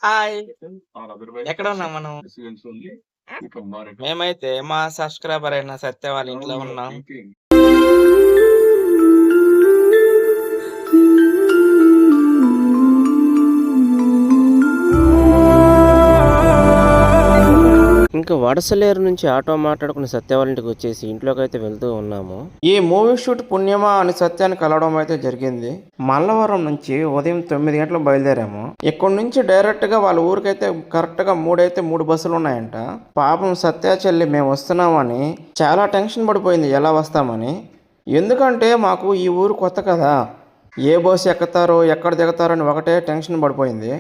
Hi. ఎక్కడ ఉన్నాం మనం? మేమైతే మా సబ్స్క్రైబర్ అయిన సత్య వాళ్ళ ఇంట్లో ఉన్నాం. ఇంకా వడసలేరు నుంచి ఆటో మాట్లాడుకుని సత్య వాళ్ళ ఇంటికి వచ్చేసి ఇంట్లోకి అయితే వెళ్తూ ఉన్నాము. ఈ మూవీ షూట్ పుణ్యమా అని సత్యాన్ని కలవడం అయితే జరిగింది. మల్లవరం నుంచి ఉదయం 9 గంటలకు బయలుదేరాము. ఇక్కడ నుంచి డైరెక్ట్ గా వాళ్ళ ఊరికైతే కరెక్ట్ గా మూడు బస్సులు ఉన్నాయంట. పాపం సత్య చెల్లి మేము వస్తున్నామని చాలా టెన్షన్ పడిపోయింది ఎలా వస్తామని. ఎందుకంటే మాకు ఈ ఊరు కొత్త కదా, ఏ బస్సు ఎక్కుతారో ఎక్కడ దిగుతారో అని ఒకటే టెన్షన్ పడిపోయింది.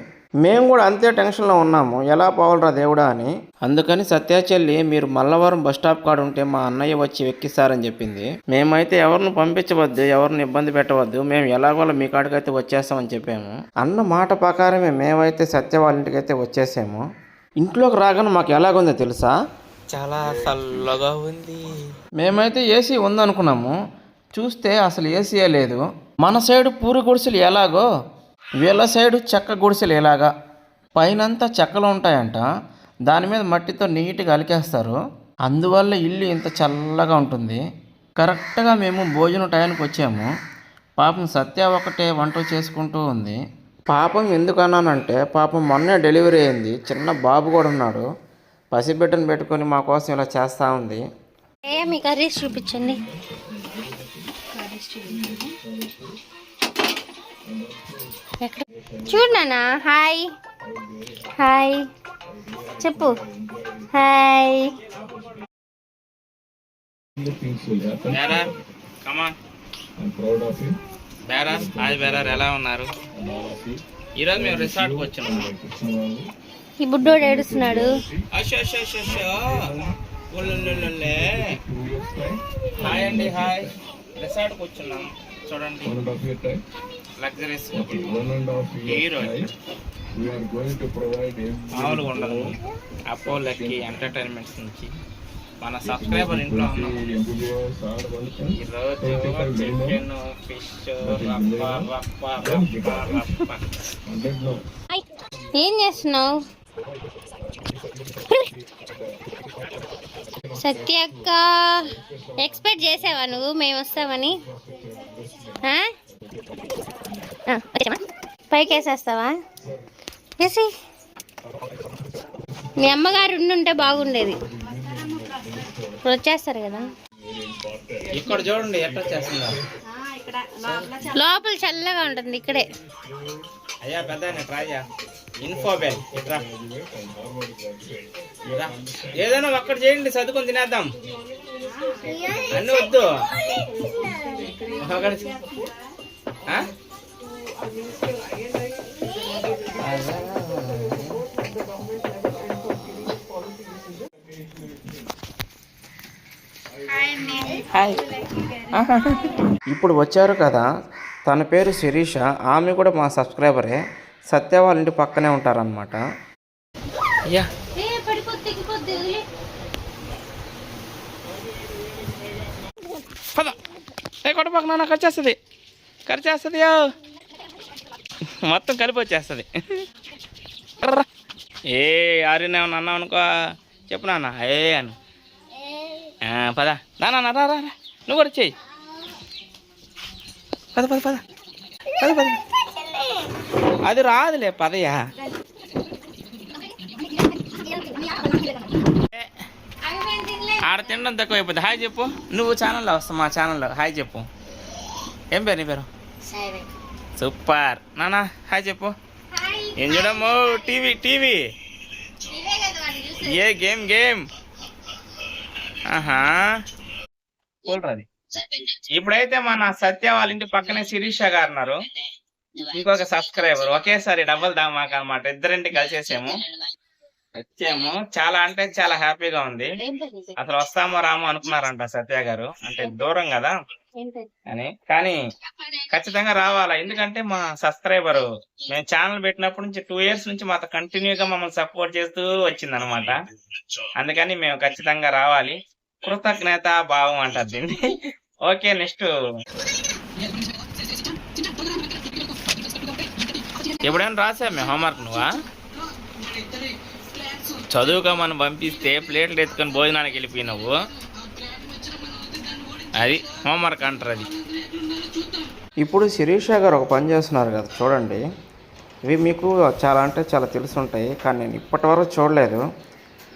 మేము కూడా అంతే టెన్షన్లో ఉన్నాము, ఎలా పోవాలరా దేవుడా అని. అందుకని సత్య చెల్లి మీరు మల్లవరం బస్ స్టాప్ కాడ ఉంటే మా అన్నయ్య వచ్చి ఎక్కిస్తారని చెప్పింది. మేమైతే ఎవరిని పంపించవద్దు, ఎవరిని ఇబ్బంది పెట్టవద్దు, మేము ఎలాగోలా మీ కాడికైతే వచ్చేస్తామని చెప్పాము. అన్న మాట ప్రకారమే మేమైతే సత్య వాళ్ళ ఇంటికి అయితే వచ్చేసాము. ఇంట్లోకి రాగానే మాకు ఎలాగుందో తెలుసా, చాలా చల్లగా ఉంది. మేమైతే ఏసీ ఉందనుకున్నాము, చూస్తే అసలు ఏసీయే లేదు. మన సైడు పూరి గుడిసెలు ఎలాగో వీళ్ళ సైడు చెక్క గుడిసెలు ఇలాగా పైనంతా చెక్కలు ఉంటాయంట, దాని మీద మట్టితో నీట్గా అలికేస్తారు. అందువల్ల ఇల్లు ఇంత చల్లగా ఉంటుంది. కరెక్ట్గా మేము భోజనం టైంకి వచ్చాము. పాపం సత్య ఒకటే వంట చేసుకుంటూ ఉంది. పాపం ఎందుకన్నానంటే పాపం మొన్నే డెలివరీ అయింది, చిన్న బాబు కూడా ఉన్నాడు. పసిబిడ్డను పెట్టుకొని మా కోసం ఇలా చేస్తూ ఉంది. మీ కర్రీస్ చూపించండి. చూడనా? హాయ్ హాయ్ చెప్పు. హాయ్. ఎలా ఉన్నారు? ఈరోజు మేము రిసార్ట్కి వచ్చాము. ఈ బుడ్డోడు ఏడుస్తున్నాడు. హాయ్ అండి, హాయ్. రిసార్ట్కి వచ్చున్నాం చూడండి, లగ్జరీస్ మామూలుగా ఉండదు. అపోలోకి ఎంటర్టైన్మెంట్స్ నుంచి మన సబ్స్క్రైబర్ ఇంట్లో ఉన్నాం. ఈరోజు చికెన్, ఫిష్, ఏం చేస్తున్నావు సత్య అక్క? ఎక్స్పెక్ట్ చేసావా నువ్వు మేము వస్తామని? పైకి వేసేస్తావా? వేసి మీ అమ్మగారు ఉండుంటే బాగుండేది. ఇప్పుడు వచ్చేస్తారు కదా. ఇక్కడ చూడండి ఎట్లా చేస్తుందా, లోపల చల్లగా ఉంటుంది. ఇక్కడే అయ్యా పెద్ద ట్రై ఇన్ఫోబెల్ ఇట్రా, ఏదైనా ఒక్కటి చేయండి, చదువుకొని తినేద్దాం. అన్నీ వద్దు, ఇప్పుడు వచ్చారు కదా, తన పేరు శిరీష. ఆమె కూడా మా సబ్స్క్రైబరే. సత్య వాళ్ళ ఇంటి పక్కనే ఉంటారనమాట. కొట్టపక్క నాన్న ఖర్చేస్తుంది మొత్తం కలిపి వచ్చేస్తుంది. ఏ ఆరిన ఏమన్నా అన్నావు అనుకో, చెప్పు నాన్న ఏ అను. పద నాన్న రా రా, నువ్వు కూడా చెయ్యి. పద పద పద పద పద, అది రాదులే పదయా. ఆడ తినడం తక్కువ అయిపోద్ది. హాయ్ చెప్పు. నువ్వు ఛానల్లో వస్తావు, మా ఛానల్లో హాయ్ చెప్పు. ఏం పేరు నీ పేరు? సూపర్ నాన్న, హాయ్ చెప్పు. ఏం చూడము? టీవీ ఏ గేమ్. ఆహా, ఇప్పుడైతే మన సత్య వాళ్ళ ఇంటి పక్కనే శిరీష గారు ఉన్నారు, ఇంకొక సబ్స్క్రైబర్. ఒకేసారి డబుల్ దామాక అనమాట, ఇద్దరింటి కలిసేసాము వచ్చాము. చాలా అంటే చాలా హ్యాపీగా ఉంది. అసలు వస్తామో రామో అనుకున్నారంట సత్య గారు, అంటే దూరం కదా అని. కానీ ఖచ్చితంగా రావాలా, ఎందుకంటే మా సబ్స్క్రైబరు మేము ఛానల్ పెట్టినప్పటి నుంచి 2 years నుంచి మాతో కంటిన్యూగా మమ్మల్ని సపోర్ట్ చేస్తూ వచ్చింది అనమాట. అందుకని మేము ఖచ్చితంగా రావాలి. కృతజ్ఞత భావం అంటారు దీన్ని. ఓకే, నెక్స్ట్ ఎప్పుడైనా రాసా మేము హోంవర్క్? నువ్వా చదువుకోమని పంపిస్తే ప్లేట్లు ఎత్తుకొని భోజనానికి వెళ్ళిపోయినావు. అది హోంవర్క్ అంటారు అది. ఇప్పుడు శిరీష గారు ఒక పని చేస్తున్నారు కదా చూడండి. ఇవి మీకు చాలా అంటే చాలా తెలుసుంటాయి, కానీ నేను ఇప్పటివరకు చూడలేదు.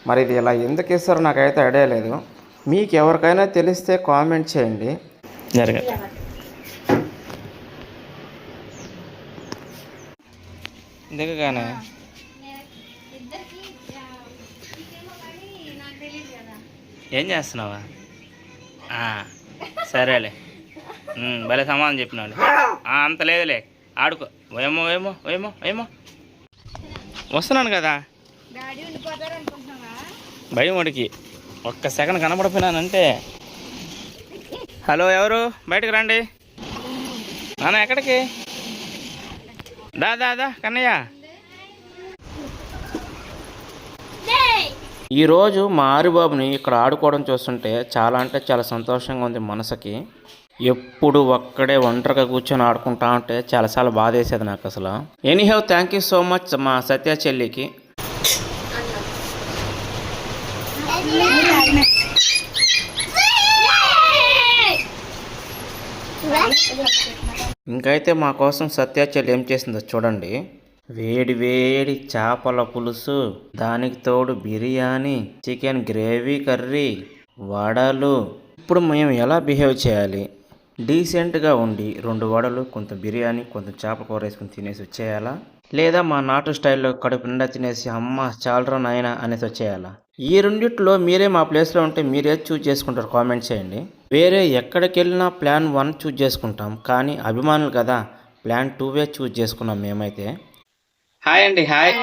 మరి ఇది ఇలా ఎందుకు ఇస్తారో నాకైతే ఐడియా లేదు. మీకు ఎవరికైనా తెలిస్తే కామెంట్ చేయండి. జరగ దిగగానే ఏం చేస్తున్నావా? సరేలే, భలే సమాధానం చెప్పినాడు. అంత లేదులే, ఆడుకో. ఏమో ఏమో ఏమో ఏమో వస్తున్నాను కదా, భయం వాడికి. ఒక్క సెకండ్ కనపడిపోయినానంటే. హలో, ఎవరు? బయటకు రండి. నాన్న ఎక్కడికి? దా కన్నయ్య. ఈరోజు మా ఆరిబాబుని ఇక్కడ ఆడుకోవడం చూస్తుంటే చాలా అంటే చాలా సంతోషంగా ఉంది మనసుకి. ఎప్పుడు ఒక్కడే ఒంటరిగా కూర్చొని ఆడుకుంటా ఉంటే చాలా బాధేసేది నాకు అసలు. Anyhow, thank you so much మా సత్య చెల్లికి. ఇంకైతే మా కోసం సత్య చెల్లి ఏం చేసిందో చూడండి. వేడి వేడి చేపల పులుసు, దానికి తోడు బిర్యానీ, చికెన్ గ్రేవీ కర్రీ, వడలు. ఇప్పుడు మేము ఎలా బిహేవ్ చేయాలి? డీసెంట్గా ఉండి 2 వడలు, కొంత బిర్యానీ, కొంత చేపల కూర వేసుకుని తినేసి వచ్చేయాలా? లేదా మా నాటు స్టైల్లో కడుపు నిండా తినేసి అమ్మ చాలరా నాయన అనేసి వచ్చేయాలా? ఈ రెండిట్లో మీరే మా ప్లేస్లో ఉంటే మీరేది చూజ్ చేసుకుంటారు కామెంట్ చేయండి. వేరే ఎక్కడికి వెళ్ళినా ప్లాన్ 1 చూజ్ చేసుకుంటాం, కానీ అభిమానులు కదా, ప్లాన్ 2 చూజ్ చేసుకున్నాం మేమైతే. హాయ్ అండి, హాయ్.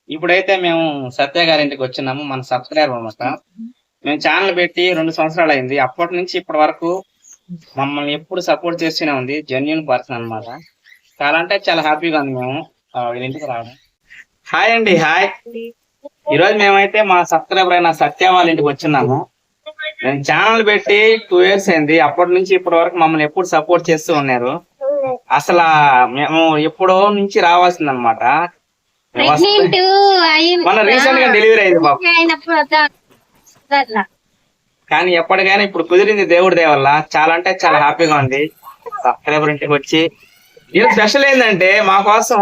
ఇప్పుడైతే మేము సత్య గారి ఇంటికి వచ్చినాము. మన సబ్స్క్రైబర్ అన్నమాట. మేము ఛానల్ పెట్టి 2 సంవత్సరాలు అయింది. అప్పటి నుంచి ఇప్పటి వరకు మమ్మల్ని ఎప్పుడు సపోర్ట్ చేస్తూనే ఉంది. జెన్యూన్ పర్సన్ అన్నమాట. చాలా అంటే చాలా హ్యాపీగా ఉంది మేము వీళ్ళ ఇంటికి రావడం. హాయ్ అండి, హాయ్. ఈరోజు మేమైతే మా సబ్స్క్రైబర్ అయిన సత్య వాళ్ళ ఇంటికి వచ్చినాము. నేను ఛానల్ పెట్టి 2 years అయింది. అప్పటి నుంచి ఇప్పటి వరకు మమ్మల్ని ఎప్పుడు సపోర్ట్ చేస్తూ ఉన్నారు. అసలు మేము ఎప్పుడో నుంచి రావాల్సింది అనమాట. మన రీసెంట్ గా డెలివరీ అయింది బాబు. కానీ ఎప్పటికైనా ఇప్పుడు కుదిరింది దేవుడి దయ వల్ల. చాలా అంటే చాలా హ్యాపీగా ఉంది సబ్స్క్రైబర్ ఇంటికి వచ్చి. ఇది స్పెషల్ ఏంటంటే మా కోసం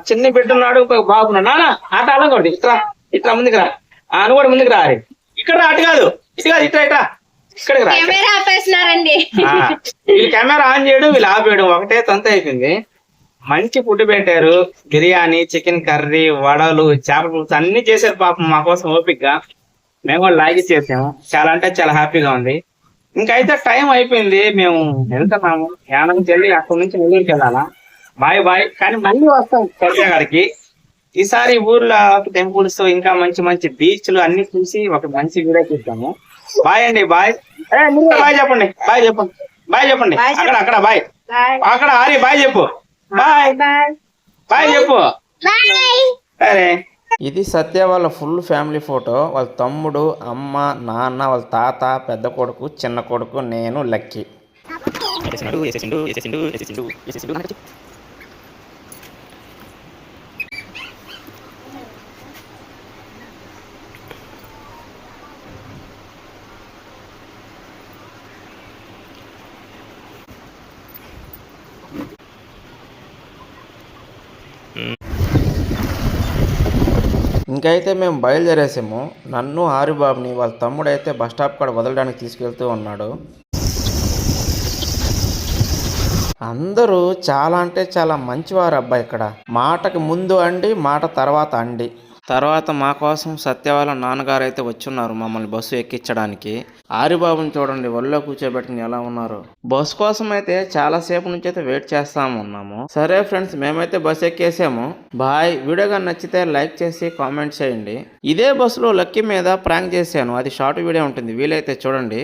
చిన్న బిడ్డ ఉన్నాడు, ఒక బాబు ఉన్నాడు. నాన్న ఆట ఆడకూడదు, ఇట్లా ముందుకు రా. అని కూడా ముందుకు రా. ఇక్కడ రా, అటు కాదు, ఇటు కాదు, ఇట్లా ఇక్కడికి రా. వీళ్ళు కెమెరా ఆన్ చేయడం, వీళ్ళు ఆపేయడం ఒకటే తంత అయిపోయింది. మంచి ఫుడ్ పెట్టారు. బిర్యానీ, చికెన్ కర్రీ, వడలు, చేపల పులుసు అన్ని చేశారు పాపం మా కోసం ఓపికగా. మేము కూడా లాగి చేసాము. చాలా అంటే చాలా హ్యాపీగా ఉంది. ఇంకైతే టైం అయిపోయింది, మేము వెళ్తున్నాము. యానం చెల్లి అక్కడి నుంచి నెల్లూరుకి వెళ్ళాలా. బాయ్. కానీ మళ్ళీ వస్తాం సత్య గారికి. ఈసారి ఊర్లో టెంపుల్స్, ఇంకా మంచి మంచి బీచ్లు అన్ని చూసి ఒక మంచి వీడియో చూస్తాము. బాయ్ అండి, బాయ్. బాయ్ చెప్పండి, బాయ్ చెప్పండి. అక్కడ బాయ్, అక్కడ ఆరి బాయ్ చెప్పు. బాయ్ చెప్పు. సరే. ఇది సత్య వాళ్ళ ఫుల్ ఫ్యామిలీ ఫోటో. వాళ్ళ తమ్ముడు, అమ్మ, నాన్న, వాళ్ళ తాత, పెద్ద కొడుకు, చిన్న కొడుకు, నేను, లక్కీ. ఇంకైతే మేము బయలుదేరేసాము. నన్ను, ఆరిబాబుని వాళ్ళ తమ్ముడు అయితే బస్ స్టాప్ కాడ వదలడానికి తీసుకెళ్తూ ఉన్నాడు. అందరూ చాలా అంటే చాలా మంచివారు అబ్బాయి. ఇక్కడ మాటకి ముందు అండి, మాట తర్వాత అండి. తర్వాత మా కోసం సత్య వాళ్ళ నాన్నగారు అయితే వచ్చున్నారు మమ్మల్ని బస్సు ఎక్కించడానికి. ఆరిబాబుని చూడండి, ఒళ్ళో కూర్చోబెట్టుకుని ఎలా ఉన్నారు. బస్సు కోసం అయితే చాలా సేపు నుంచి అయితే వెయిట్ చేస్తాము. సరే ఫ్రెండ్స్, మేమైతే బస్సు ఎక్కేసాము. బాయ్. వీడియో కానీ నచ్చితే లైక్ చేసి కామెంట్ చేయండి. ఇదే బస్సులో లక్కీ మీద ప్రాంక్ చేశాను, అది షార్ట్ వీడియో ఉంటుంది, వీలైతే చూడండి.